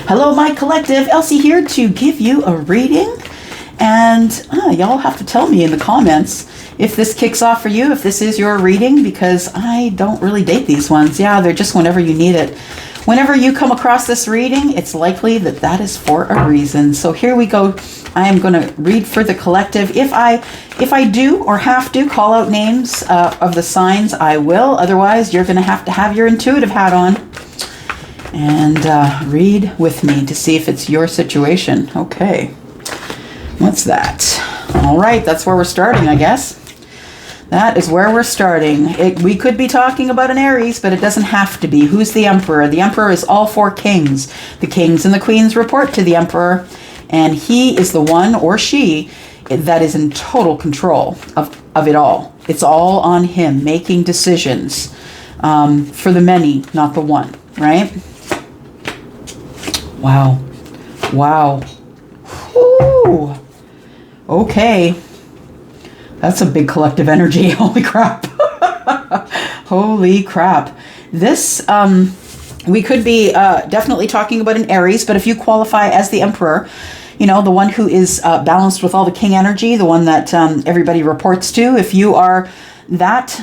Hello, my collective. Elsie here to give you a reading. And y'all have to tell me in the comments if this kicks off for you, if this is your reading, because I don't really date these ones. Yeah, they're just whenever you need it. Whenever you come across this reading, it's likely that that is for a reason. So here we go. I am going to read for the collective. If I do or have to call out names of the signs, I will. Otherwise, you're going to have your intuitive hat on and read with me to see if it's your situation. Okay. What's that? All right, that's where we're starting, I guess. That is where we're starting. We could be talking about an Aries, but it doesn't have to be. Who's the Emperor? The Emperor is all four kings. The kings and the queens report to the Emperor, and he is the one or she that is in total control of it all. It's all on him, making decisions for the many, not the one, right? Wow. Wow. Whew. Okay. That's a big collective energy. Holy crap. Holy crap. This, we could be definitely talking about an Aries, but if you qualify as the Emperor, you know, the one who is balanced with all the king energy, the one that everybody reports to, if you are that,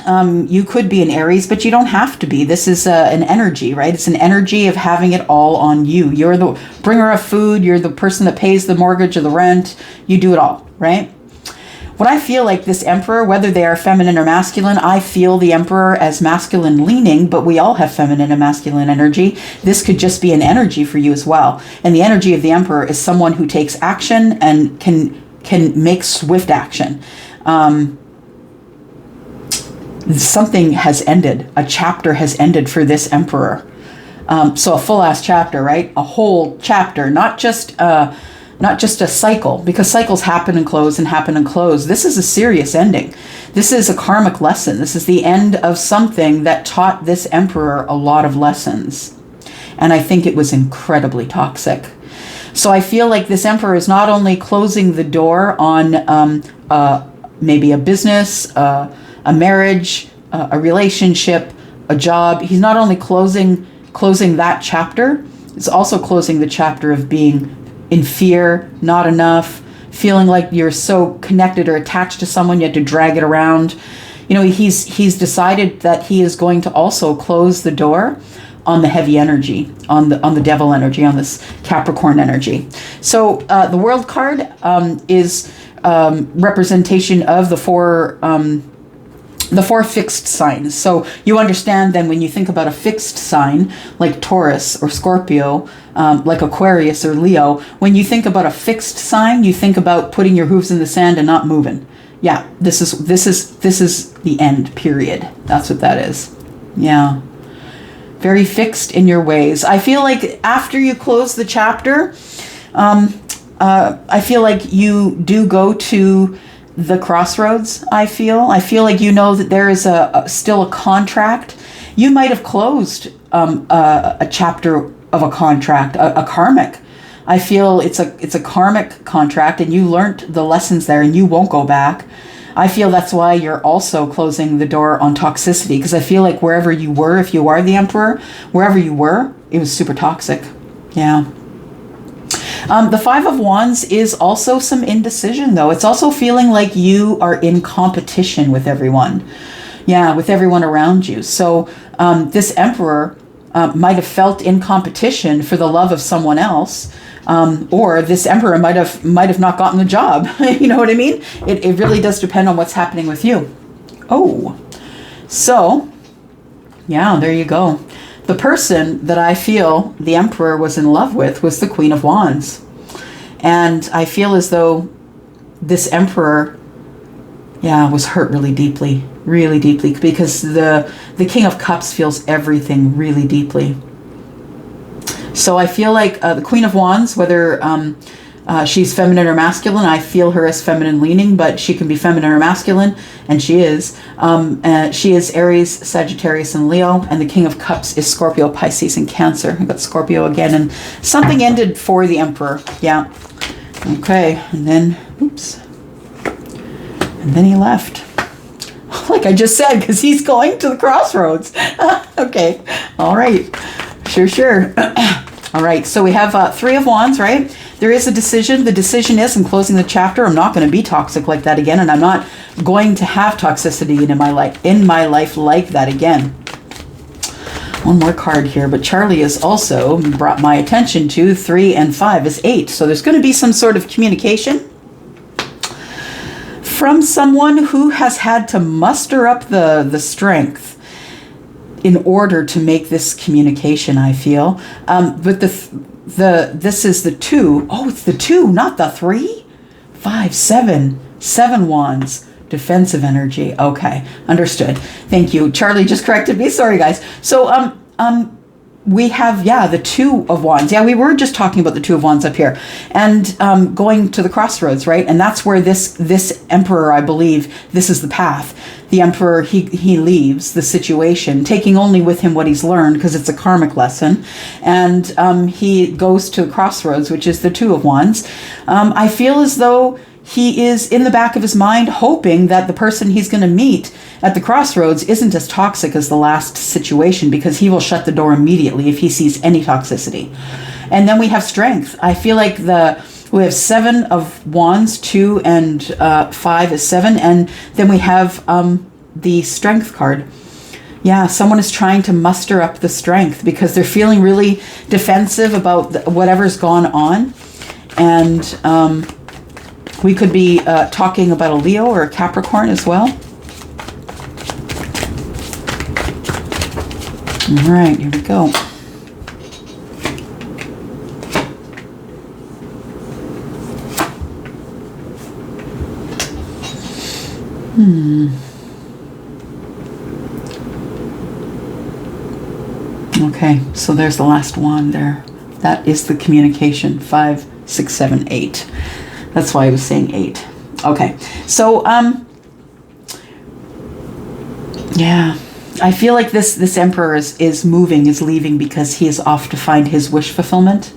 you could be an Aries, but you don't have to be. This is an energy, right? It's an energy of having it all on you. You're the bringer of food. You're the person that pays the mortgage or the rent. You do it all, right? What I feel like this Emperor, whether they are feminine or masculine, I feel the Emperor as masculine leaning, but we all have feminine and masculine energy. This could just be an energy for you as well. And the energy of the Emperor is someone who takes action and can make swift action. Something has ended. A chapter has ended for this Emperor. So a full-ass chapter, right? A whole chapter, not just a cycle, because cycles happen and close and happen and close. This is a serious ending. This is a karmic lesson. This is the end of something that taught this Emperor a lot of lessons. And I think it was incredibly toxic. So I feel like this Emperor is not only closing the door on maybe a business, a marriage, a relationship, a job. He's not only closing that chapter, it's also closing the chapter of being in fear, not enough, feeling like you're so connected or attached to someone you had to drag it around. You know, he's decided that he is going to also close the door on the heavy energy, on the devil energy, on this Capricorn energy. So the World card is representation of the four fixed signs. So you understand then when you think about a fixed sign like Taurus or Scorpio, like Aquarius or Leo, when you think about a fixed sign, you think about putting your hooves in the sand and not moving. Yeah, this is the end, period. That's what that is. Yeah. Very fixed in your ways. I feel like after you close the chapter, I feel like you do go to the crossroads. I feel like you know that there is still a contract. You might have closed a chapter of a contract, a karmic. I feel it's a karmic contract, and you learned the lessons there, and you won't go back. I feel that's why you're also closing the door on toxicity, because I feel like wherever you were, if you are the Emperor, wherever you were, it was super toxic. Yeah. The Five of Wands is also some indecision, though. It's also feeling like you are in competition with everyone. Yeah, with everyone around you. So this Emperor might have felt in competition for the love of someone else, or this Emperor might have not gotten the job. You know what I mean? It really does depend on what's happening with you. Oh, so yeah, there you go. The person that I feel the Emperor was in love with was the Queen of Wands. And I feel as though this Emperor, was hurt really deeply, because the King of Cups feels everything really deeply. So I feel like the Queen of Wands, whether she's feminine or masculine, I feel her as feminine leaning, but she can be feminine or masculine, and she is. She is Aries, Sagittarius, and Leo, and the King of Cups is Scorpio, Pisces, and Cancer. I got Scorpio again, and something ended for the Emperor. Yeah. Okay, and then, and then he left. Like I just said, because he's going to the crossroads. Okay, all right. Sure. All right, so we have Three of Wands, right? There is a decision. The decision is, I'm closing the chapter. I'm not going to be toxic like that again, and I'm not going to have toxicity in my life like that again. One more card here, but Charlie has also brought my attention to 3 and 5 is 8. So there's going to be some sort of communication from someone who has had to muster up the strength in order to make this communication, I feel. But this is the 2. Oh, it's the 2, not the 3. 5, 7 Wands. Defensive energy. Okay, understood. Thank you. Charlie just corrected me. Sorry, guys. So we have, the 2 of Wands. Yeah, we were just talking about the 2 of Wands up here, and going to the crossroads, right? And that's where this Emperor, I believe, this is the path. The Emperor, he leaves the situation, taking only with him what he's learned, because it's a karmic lesson, and he goes to the crossroads, which is the 2 of Wands. I feel as though he is in the back of his mind hoping that the person he's going to meet at the crossroads isn't as toxic as the last situation, because he will shut the door immediately if he sees any toxicity. And then we have strength. I feel like we have 7 of Wands, 2 and 5 is 7. And then we have the strength card. Yeah, someone is trying to muster up the strength because they're feeling really defensive about whatever's gone on. And we could be talking about a Leo or a Capricorn as well. All right, here we go. Okay, so there's the last one there. That is the communication. 5, 6, 7, 8. That's why I was saying 8. Okay, so yeah, I feel like this Emperor is moving, is leaving, because he is off to find his wish fulfillment.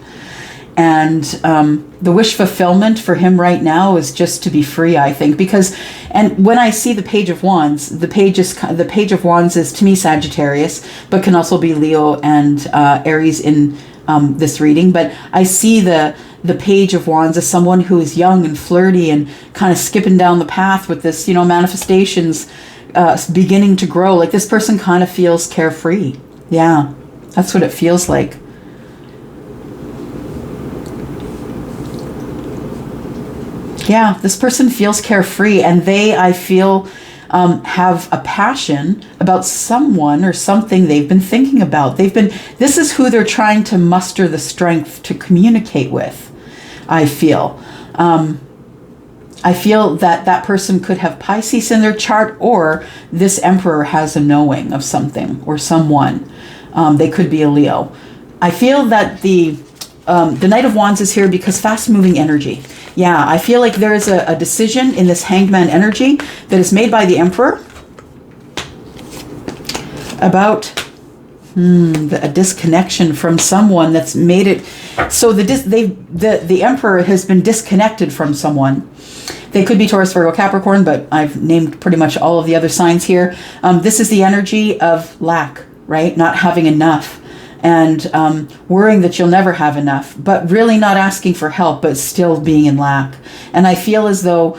And the wish fulfillment for him right now is just to be free, I think, because, and when I see the Page of Wands, the Page of Wands is to me Sagittarius, but can also be Leo and Aries in this reading. But I see the Page of Wands as someone who is young and flirty and kind of skipping down the path with this, manifestations beginning to grow. Like, this person kind of feels carefree. Yeah, that's what it feels like. Yeah, this person feels carefree, and they, I feel, have a passion about someone or something they've been thinking about. This is who they're trying to muster the strength to communicate with, I feel. I feel that person could have Pisces in their chart, or this Emperor has a knowing of something or someone. They could be a Leo. I feel that the Knight of Wands is here because fast-moving energy. Yeah, I feel like there is a decision in this Hangman energy that is made by the Emperor about a disconnection from someone that's made it. So the Emperor has been disconnected from someone. They could be Taurus, Virgo, Capricorn, but I've named pretty much all of the other signs here. This is the energy of lack, right? Not having enough. And worrying that you'll never have enough, but really not asking for help, but still being in lack. And I feel as though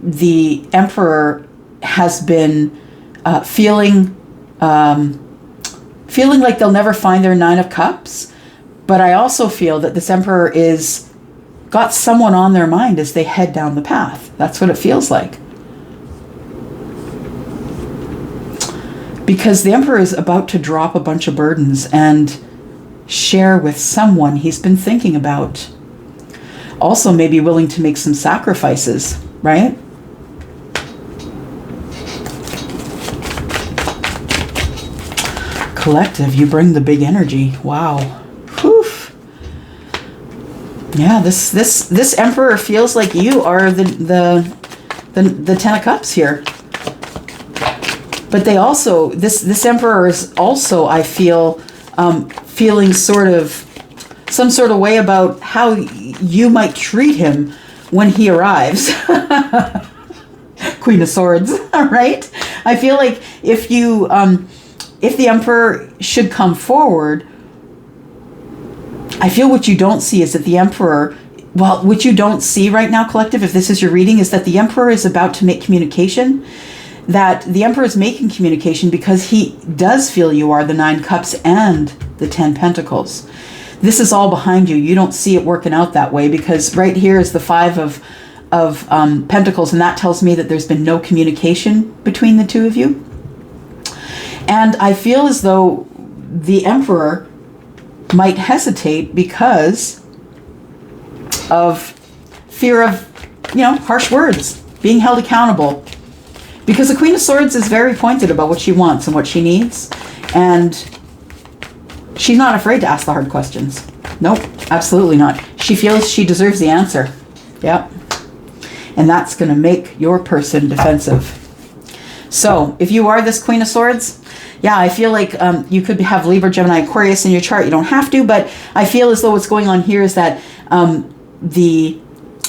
the Emperor has been feeling like they'll never find their 9 of Cups. But I also feel that this Emperor is got someone on their mind as they head down the path. That's what it feels like. Because the Emperor is about to drop a bunch of burdens and share with someone he's been thinking about. Also, maybe willing to make some sacrifices, right? Collective, you bring the big energy. Wow. Whew. Yeah, this Emperor feels like you are the 10 of Cups here. But they also, this Emperor is also, I feel, feeling some sort of way about how you might treat him when he arrives. Queen of Swords, right? I feel like if the Emperor should come forward, I feel what you don't see is that the Emperor, well, what you don't see right now, collective, if this is your reading, is that the Emperor is about to make communication, that the Emperor is making communication because he does feel you are the 9 Cups and the 10 Pentacles. This is all behind you. You don't see it working out that way because right here is the 5 of Pentacles, and that tells me that there's been no communication between the two of you. And I feel as though the Emperor might hesitate because of fear of, harsh words, being held accountable. Because the Queen of Swords is very pointed about what she wants and what she needs. And she's not afraid to ask the hard questions. Nope, absolutely not. She feels she deserves the answer. Yep. And that's going to make your person defensive. So if you are this Queen of Swords, yeah, I feel like you could have Libra, Gemini, Aquarius in your chart. You don't have to, but I feel as though what's going on here is that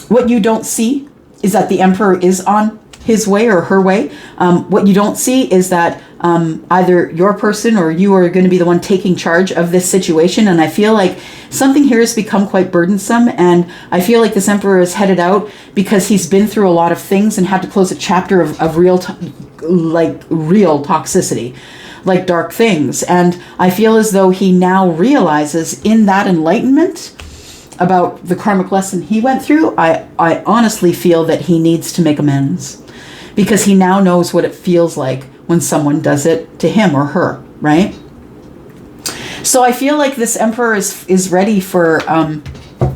what you don't see is that the Emperor is on his way or her way. What you don't see is that either your person or you are going to be the one taking charge of this situation. And I feel like something here has become quite burdensome. And I feel like this Emperor is headed out because he's been through a lot of things and had to close a chapter of real toxicity, like dark things. And I feel as though he now realizes in that enlightenment about the karmic lesson he went through, I honestly feel that he needs to make amends because he now knows what it feels like when someone does it to him or her, right? So I feel like this Emperor is ready for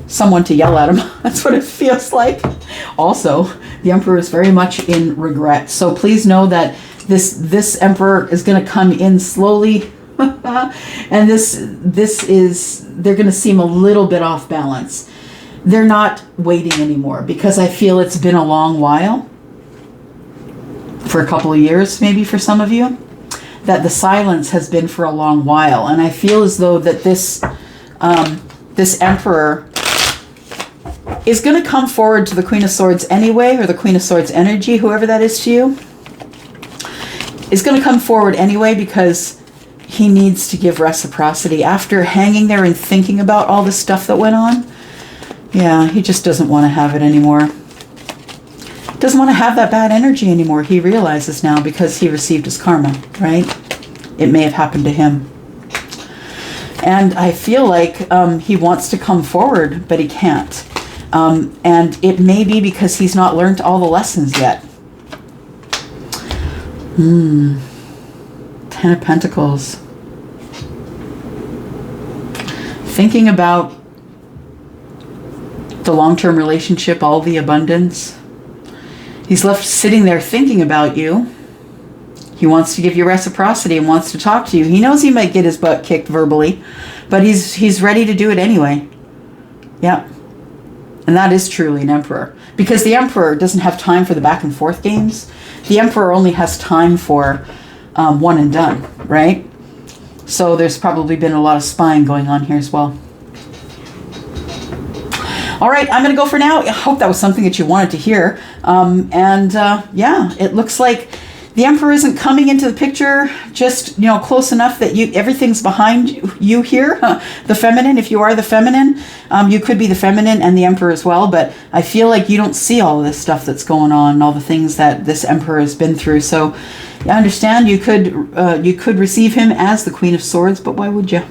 someone to yell at him. That's what it feels like. Also, the Emperor is very much in regret. So please know that this Emperor is going to come in slowly. And they're going to seem a little bit off balance. They're not waiting anymore because I feel it's been a long while, for a couple of years, maybe for some of you, that the silence has been for a long while. And I feel as though that this Emperor is going to come forward to the Queen of Swords anyway, or the Queen of Swords energy, whoever that is to you, is going to come forward anyway because he needs to give reciprocity. After hanging there and thinking about all the stuff that went on, yeah, he just doesn't want to have it anymore. Doesn't want to have that bad energy anymore. He realizes now because he received his karma, right? It may have happened to him. And I feel like he wants to come forward, but he can't. And it may be because he's not learned all the lessons yet. 10 of Pentacles. Thinking about the long-term relationship, all the abundance. He's left sitting there thinking about you. He wants to give you reciprocity and wants to talk to you. He knows he might get his butt kicked verbally, but he's ready to do it anyway. Yeah. And that is truly an Emperor. Because the Emperor doesn't have time for the back and forth games. The Emperor only has time for one and done, right? So there's probably been a lot of spying going on here as well. All right, I'm going to go for now. I hope that was something that you wanted to hear. Yeah, it looks like the Emperor isn't coming into the picture just, close enough that everything's behind you here. The feminine, if you are the feminine, you could be the feminine and the Emperor as well. But I feel like you don't see all of this stuff that's going on, all the things that this Emperor has been through. So I understand you could receive him as the Queen of Swords, but why would you?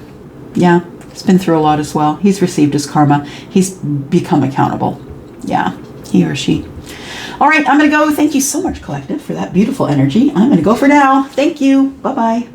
Yeah. He's been through a lot as well. He's received his karma. He's become accountable. Yeah, he or she. All right, I'm going to go. Thank you so much, Collective, for that beautiful energy. I'm going to go for now. Thank you. Bye-bye.